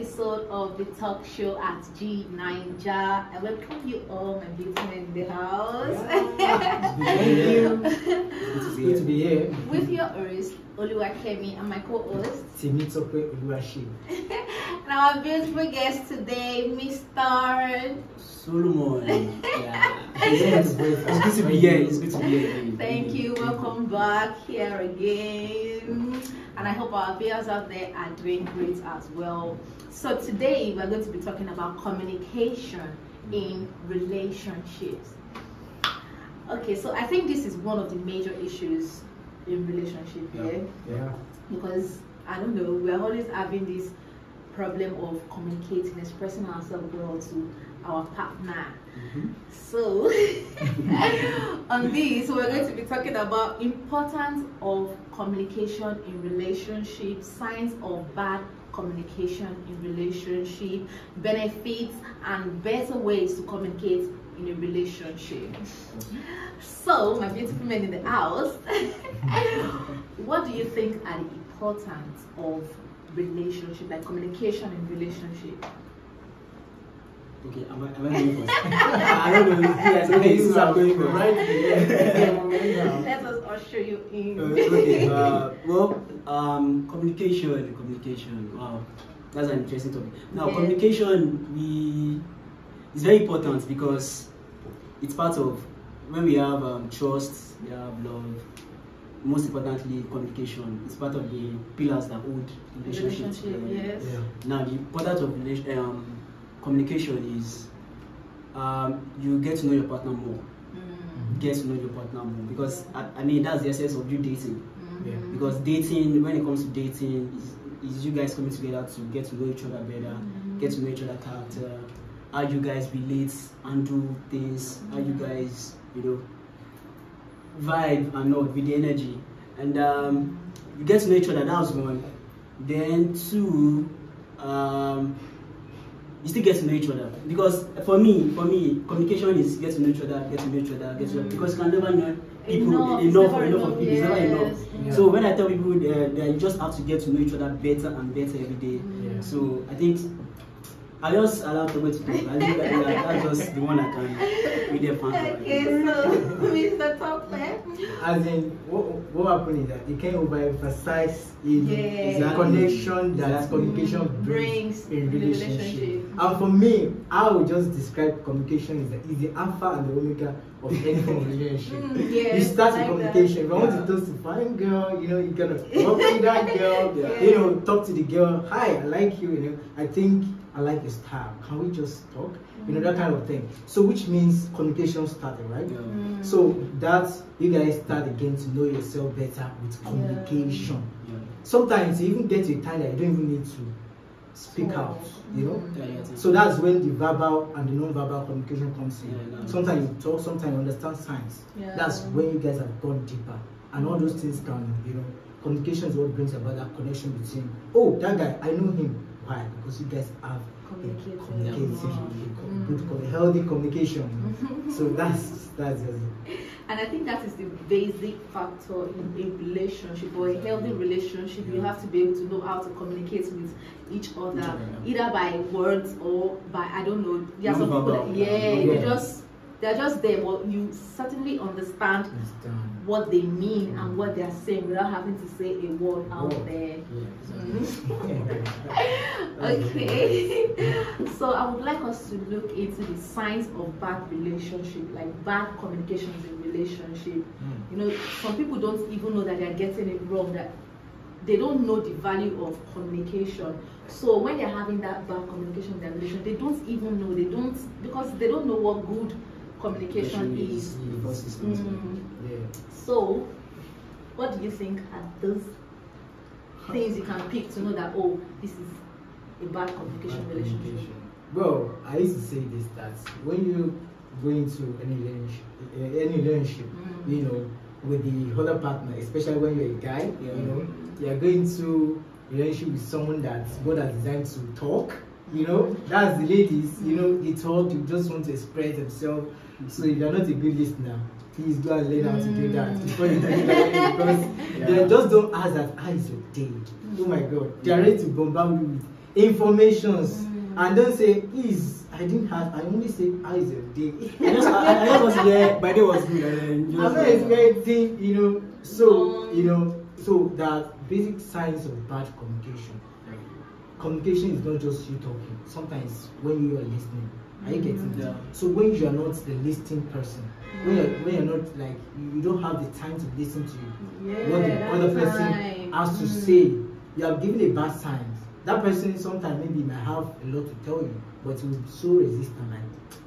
episode of the talk show at G Ninja. I welcome you all, my beautiful men in the house. It's good to be here. With your host, Oluwakemi, and my co-host, Timitope Oluwashi. And our beautiful guest today, Mr. Solomon. Yeah. It's good to be here. It's good to be here. Thank you. Welcome back here again. And I hope our viewers out there are doing great as well. So today we're going to be talking about communication in relationships. Okay, so I think this is one of the major issues in relationship here. Yeah. Because I don't know, we're always having this problem of communicating, expressing ourselves well to our partner. So on this, we're going to be talking about importance of communication in relationships, signs of bad communication in relationship, benefits and better ways to communicate in a relationship. So, my beautiful men in the house, what do you think are the importance of relationship, like communication in relationship? Okay, am I going first? I don't know. Yes, okay, since I'm going first. Right. Let us usher you in. Okay. Communication. Wow, that's an interesting topic. Now, Yeah. communication is very important because it's part of when we have trust, we have love. Most importantly, communication is part of the pillars that hold relationships together. Yes. Yeah. Now, the importance of communication is you get to know your partner more. Get to know your partner more because I mean that's the essence of you dating. Yeah. Because dating, when it comes to dating, is you guys coming together to get to know each other better, get to know each other character, how you guys relate and do things, how you guys, vibe and all with the energy. And you get to know each other, that's one. Then two, you still get to know each other. Because for me, communication is get to know each other, because you can never know people enough of people. It's never enough. Yeah. So when I tell people that you just have to get to know each other better and better every day. Yeah. So I think I just allow people to talk. I think that's just the one I can really answer. Okay, so Mr. Topper. As in, what happened is that you can't overemphasize Yeah. the connection that communication brings in relationship. relationship. And for me, I would just describe communication is the alpha and the omega of any form of relationship. Yes, You start like with communication. If you want to talk to fine girl, you're gonna talk to that girl, talk to the girl. Hi, I like you, I think I like your style. Can we just talk? That kind of thing. So which means communication started, right? Yeah. So that's you guys start again to know yourself better with communication. Yeah. Sometimes you even get to a time that you don't even need to speak out, Yeah, So that's when the verbal and the non-verbal communication comes in. Yeah. Sometimes you talk, sometimes you understand signs. Yeah. That's when you guys have gone deeper. And all those things can, communication is what brings about that connection between, oh, that guy, I know him. Why? Because you guys have good, healthy communication. So that's it. And I think that is the basic factor in a relationship or a healthy relationship. You have to be able to know how to communicate with each other, either by words or by, I don't know, there are some people that, they're just there, but you certainly understand what they mean and what they're saying without having to say a word out there. Okay. So I would like us to look into the signs of bad relationship, like bad communications in relationship. Some people don't even know that they're getting it wrong, that they don't know the value of communication. So when they're having that bad communication in their relationship, they don't even know, because they don't know what good communication is. So what do you think are those things you can pick to know that, oh, this is a bad communication relationship? Well, I used to say this, that when you go into any relationship, with the other partner, especially when you're a guy, you're going to a relationship with someone that God has designed to talk. That's the ladies, they talk, you just want to express themselves. So if you're not a good listener, please go and learn how to do that before you do that, because they just don't ask that, how is your day? Oh my God, they are ready to bombard you with informations, and don't say, please, I didn't have, I only say, how is your day? I just was there, my day was good. And then I'm not expecting, you know, so, you know, so that basic signs of bad communication. Communication is not just you talking. Sometimes when you are listening, are you getting it? Yeah. So when you are not the listening person, when you're not like, you don't have the time to listen to what the other person has to say, you are giving a bad sign. That person sometimes maybe might have a lot to tell you, but he will be so resistant, like,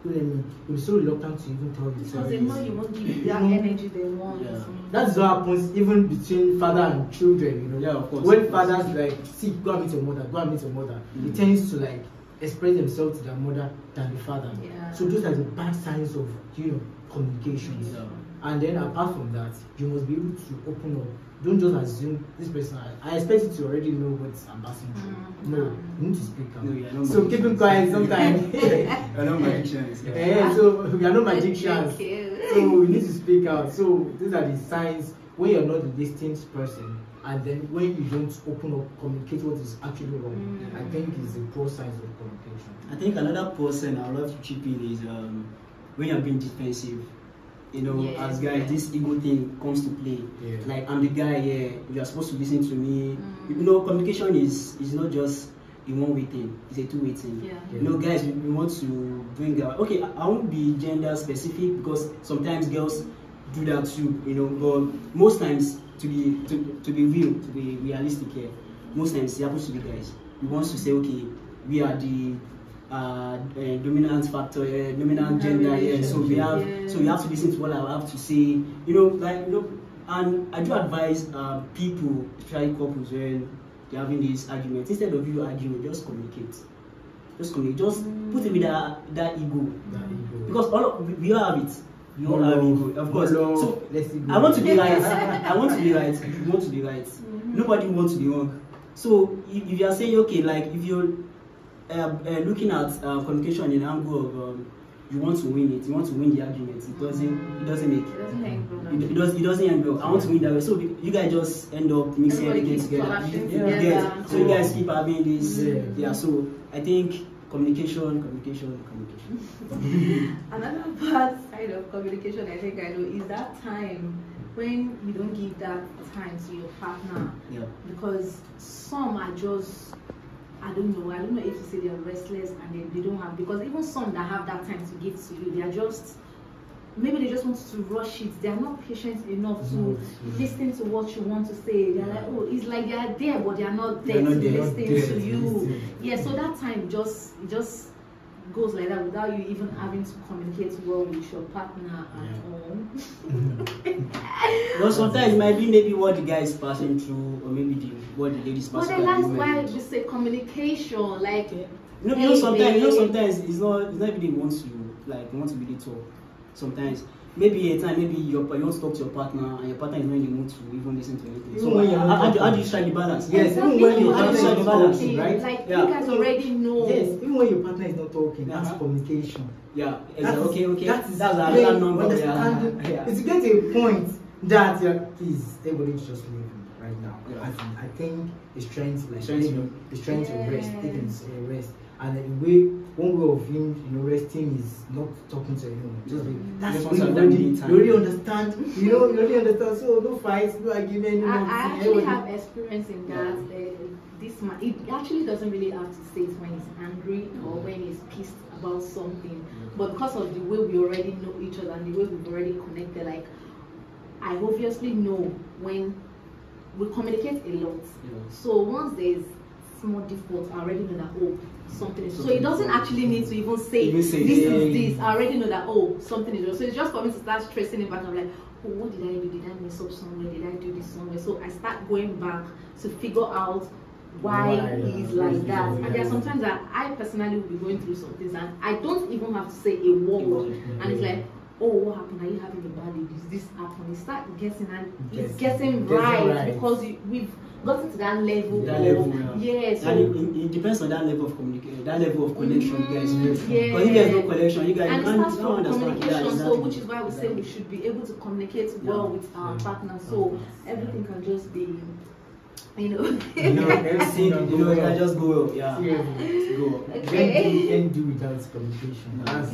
he'll be so reluctant to even tell you. Because they know you won't give you that energy they want. Yeah. That's what happens even between father and children, you know. Yeah, of course. When fathers like, see, go and meet your mother, go and meet your mother, he tends to like express themselves to their mother than the father. Yeah. So those are the bad signs of, you know, communication. Yeah. And then apart from that, you must be able to open up. Don't just assume this person. I expect you to already know what I'm passing through. No, you need to speak out. No, yeah, no so keeping quiet sometimes. I know magicians. Yeah, so we are not magicians. Okay. So we need to speak out. So these are the signs when you're not the listening person, and then when you don't open up, communicate what is actually wrong. I think is the poor signs of communication. I think another person I would love to chip in is when you're being defensive. You know, as guys, this ego thing comes to play. Yeah. Like, I'm the guy here, you are supposed to listen to me. You know, communication is not just a one-way thing, it's a two-way thing. Yeah. You know, guys, we want to bring out, okay, I won't be gender specific because sometimes girls do that too, you know, but most times, to be real, to be realistic here, most times it happens to be guys. We want to say, okay, we are the dominant factor, dominant gender here. So we have, so you have to listen to what I have to say. You know, like, you know, and I do advise people, especially couples, when they're having these arguments, instead of you arguing, just communicate. Just communicate. Just put away that ego. Because we all have it. We all have ego, of course. So I want to be right. I want to be right. You want to be right. Nobody wants to be wrong. So if you are saying, okay, like if you're looking at communication in an angle of you want to win it, you want to win the argument, it doesn't make it doesn't end well. I want to win that way. So you guys just end up mixing everything together. So you guys keep having this. Yeah. So I think communication. Another bad side of communication I think I know is that time when you don't give that time to your partner. Yeah. Because some are just, I don't know if you say they're restless and they don't have, because even some that have that time to give to you, they are just, maybe they just want to rush it. They are not patient enough to listen to what you want to say. They're like, oh, it's like they are there, but they are not there to listen to you. Yeah, so that time just goes like that without you even having to communicate well with your partner at home. Well, sometimes it might be maybe what the guy is passing through, or maybe what the lady is passing through. But then that's why we say communication, like. You know, sometimes it's not even they want to really talk. Sometimes maybe a time you want to talk to your partner and your partner is not in the mood to even listen to anything. So how do you strike the balance? Yes, even when your partner is not talking, right? Like you guys already know. Yes, even when your partner is not talking, that's communication. Yeah, exactly. Okay. That's another number. It's get to a point that please, everybody just leave him right now. I think he's trying to rest, taking a rest. And one way of him, resting is not talking to anyone. That's when you already understand. You already understand. So no fights, no argument. I actually have experience in that. This man, it actually doesn't really have to say it when he's angry or when he's pissed about something. But because of the way we already know each other and the way we've already connected, like I obviously know when we communicate a lot. So once there's small default, I already know that something is. So it doesn't actually need to even say this is this. I already know that something is wrong. So it's just for me to start stressing it back. I'm like, oh, what did I do? Did I mess up somewhere? Did I do this somewhere? So I start going back to figure out why he's like that. And there are sometimes that I personally will be going through some things and I don't even have to say a word. And it's like, oh, what happened? Are you having a bad day? Does this happen? You start guessing and it's getting right because we've gotten to that level. Yes. So and it depends on that level of communication, that level of connection you guys have. Because if there's no connection, you guys don't understand. So which is why we say we should be able to communicate well with our partner. So everything can just be You know. Everything, I just go well. Yeah. Seriously. Go well. Okay. You can't do without communication. That's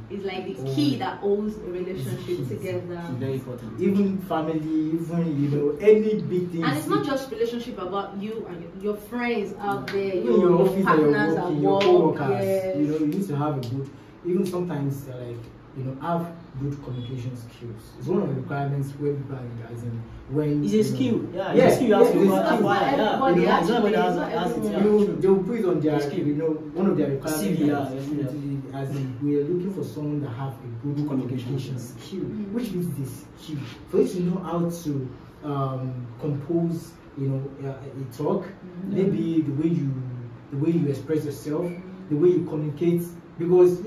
It's like the key that holds a relationship together. Very important. even family, even any big thing. And it's not just relationship about you and your friends out there, Even your office or your partners at your work. co-workers. Yes. You need to have a good. Even sometimes have good communication skills. It's one of the requirements where people are as in when It's a skill. Yeah, yeah, it's a skill you have yeah, to it's acquire. everybody Yeah, it's not actually, everybody it's has not it. everyone. they will put it on their one of their requirements. CV, yeah, as in we are looking for someone that have a good communication skill, which means this skill for you to know how to compose a talk, maybe the way you express yourself, the way you communicate. Because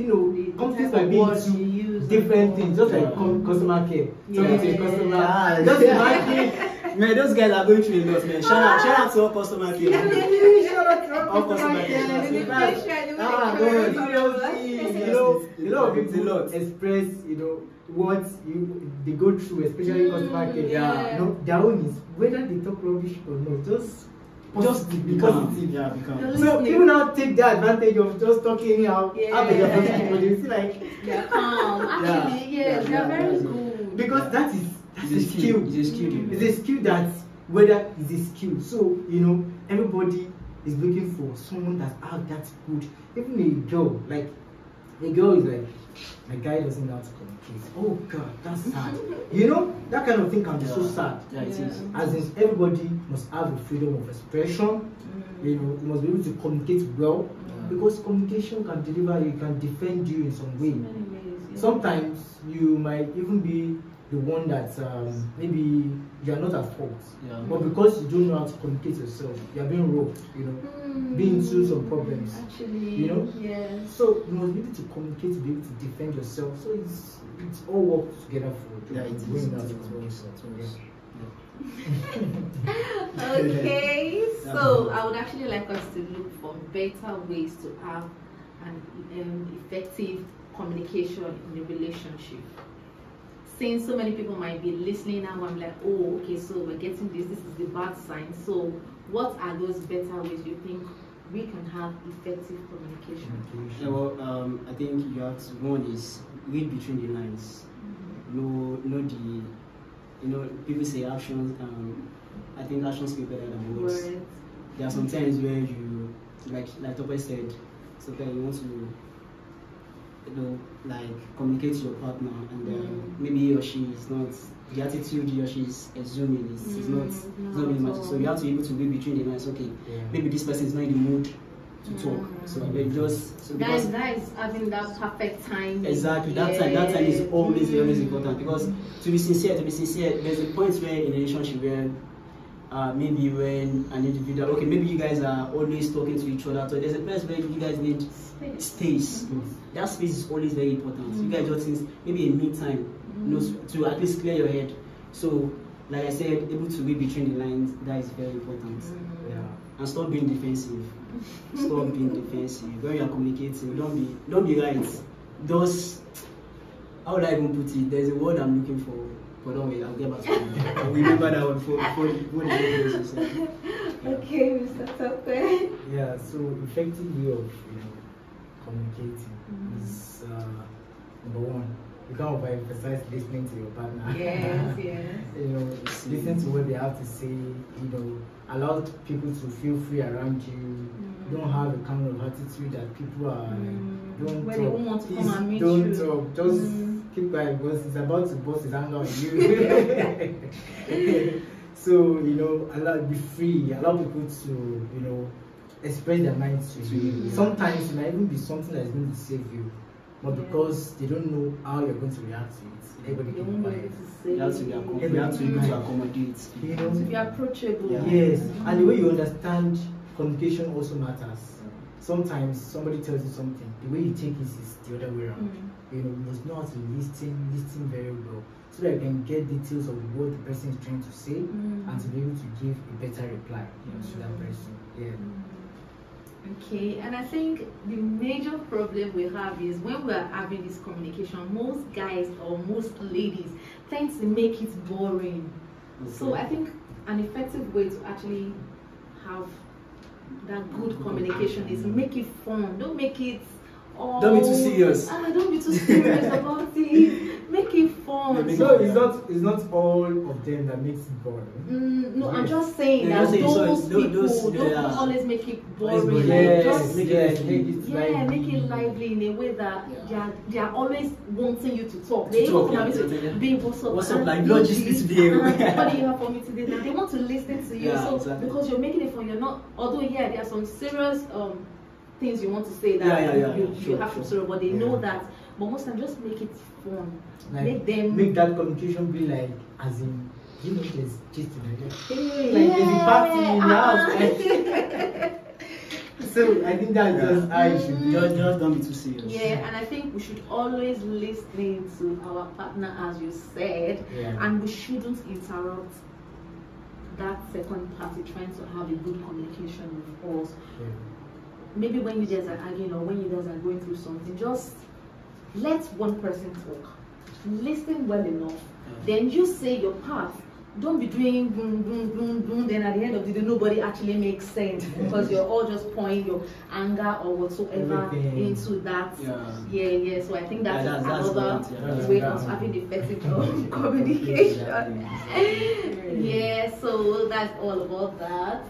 companies might be into different things, just like customer care. Talking to a customer, just imagine. Man, those guys are going through a lot, man. Shout out to all customer care. Shout out to all customer care. In fact, seriously, a lot of people express, what they go through, especially customer care. Yeah. Their own is whether they talk rubbish or not, just be positive. Yeah, become. So people now take the advantage of just talking anyhow after they're positive, but they feel like They're calm. Actually, yes, they're very good. because that is a skill. It's a skill. It's a skill that whether it's a skill. So everybody is looking for someone that have that good. Even a girl, is like, my guy doesn't know how to communicate. Oh God, that's sad. That kind of thing can be so sad. Yeah, it is. As in, everybody must have the freedom of expression. You must be able to communicate well, because communication can deliver. You can defend you in some way. Sometimes you might even be the one that maybe you are not at fault, but because you don't know how to communicate yourself, you are being robbed. Being into some problems. Actually, yes. So you must be able to communicate to be able to defend yourself. So it's all work together for Okay, so I would actually like us to look for better ways to have an effective communication in the relationship. Since so many people might be listening now, I'm like, oh, okay, so we're getting this is the bad sign. So what are those better ways you think we can have effective communication? Yeah, well, I think you have to, one is read between the lines. Know the, people say actions, I think actions speak better than words. There are some times where you, like Tope said, sometimes you want to, communicate to your partner, and maybe he or she is not, the attitude he or she is assuming is not really much. So you have to be able to read between the lines. Okay, maybe this person is not in the mood to talk. So they just that is having that perfect time. Exactly, that time is always important, because to be sincere, there's a point where in a relationship where maybe when an individual, okay, maybe you guys are always talking to each other, so there's a place where you guys need space. That space is always very important. You guys just need maybe a me time, to at least clear your head. So, like I said, able to read between the lines, that is very important. And stop being defensive. Stop being defensive. When you are communicating, don't be right. Those, how would I even put it? There's a word I'm looking for. But don't worry, I'll get back to you. I'll remember that one for the Okay, Mr. Tope. Yeah, so effective way of communicating is number one. You can't overemphasize listening to your partner. Yes, yes. Listen to what they have to say. Allow people to feel free around you. Don't have a kind of attitude that people are don't when talk. they won't want to come and meet Don't you. talk. Just keep quiet because it's about to bust his anger on you. So be free. Allow people to express their minds to you. Sometimes it might even be something that is going to save you. But because they don't know how you're going to react to it, everybody can buy it. You have to be able to accommodate. To be approachable. Yes, and the way you understand communication also matters. Sometimes somebody tells you something, the way you take it is the other way around. You must know how to listen very well, so that you can get details of what the person is trying to say, and to be able to give a better reply to that person. Okay, and I think the major problem we have is when we are having this communication, most guys or most ladies tend to make it boring. So I think an effective way to actually have that good communication is make it fun. Don't make it Don't be too serious. Don't be too serious about it. Make it fun. So it's not all of them that makes it boring. No, I'm just saying Yeah, that just saying, those so people don't yeah. always make it Always boring. boring. Like, Yes, just make yes, it make it yeah, lively. make it lively in a way that Yeah. they are always wanting you to talk. To They talk, don't yeah, come yeah. to be what's up, What's up, and like, you Lord, just this, today. what do you have for me today? Now they want to listen to you, Yeah, so exactly. because you're making it fun, you're not. Although yeah, there are some serious things you want to say that you Sure, have to sure. sorrow, but they Yeah. know that. But most time, just make it fun. Like, Make them make that communication be like, as in, there's just like, hey, yeah. like there's a party in the house. So I think that's just how it should be. Just don't be too serious. Yeah, and I think we should always listen to our partner, as you said, Yeah. and we shouldn't interrupt that second party trying to have a good communication with us. Yeah. Maybe when you guys are arguing or when you guys are going through something, just let one person talk. Listen well enough. Then you say your part. Don't be doing boom, boom, boom, boom. Then at the end of the day, nobody actually makes sense because you're all just pouring your anger or whatsoever Everything. into that. Yeah. Yeah. So I think that's That's another important, way yeah. of having effective communication. Exactly. Yeah, so that's all about that.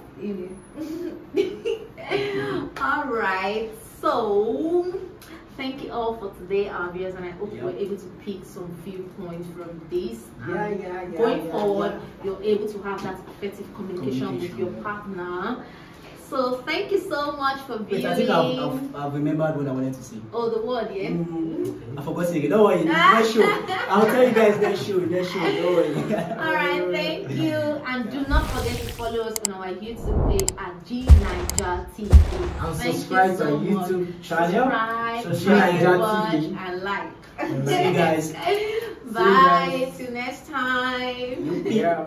All right, so thank you all for today, our viewers, and I hope you were able to pick some few points from this. Going forward, you're able to have that effective communication with your partner. So thank you so much for viewing. Wait, I think I've remembered what I wanted to say. Oh, the word, yeah. I forgot to say it. Don't worry, next show. I'll tell you guys next show. Don't worry. All right, thank you, and do not forget to follow us on our YouTube page at G Niger TV. And Thank subscribe you to our so much. YouTube channel. Subscribe, Niger watch, TV. and like. See you guys. Bye. Till next time. Yeah.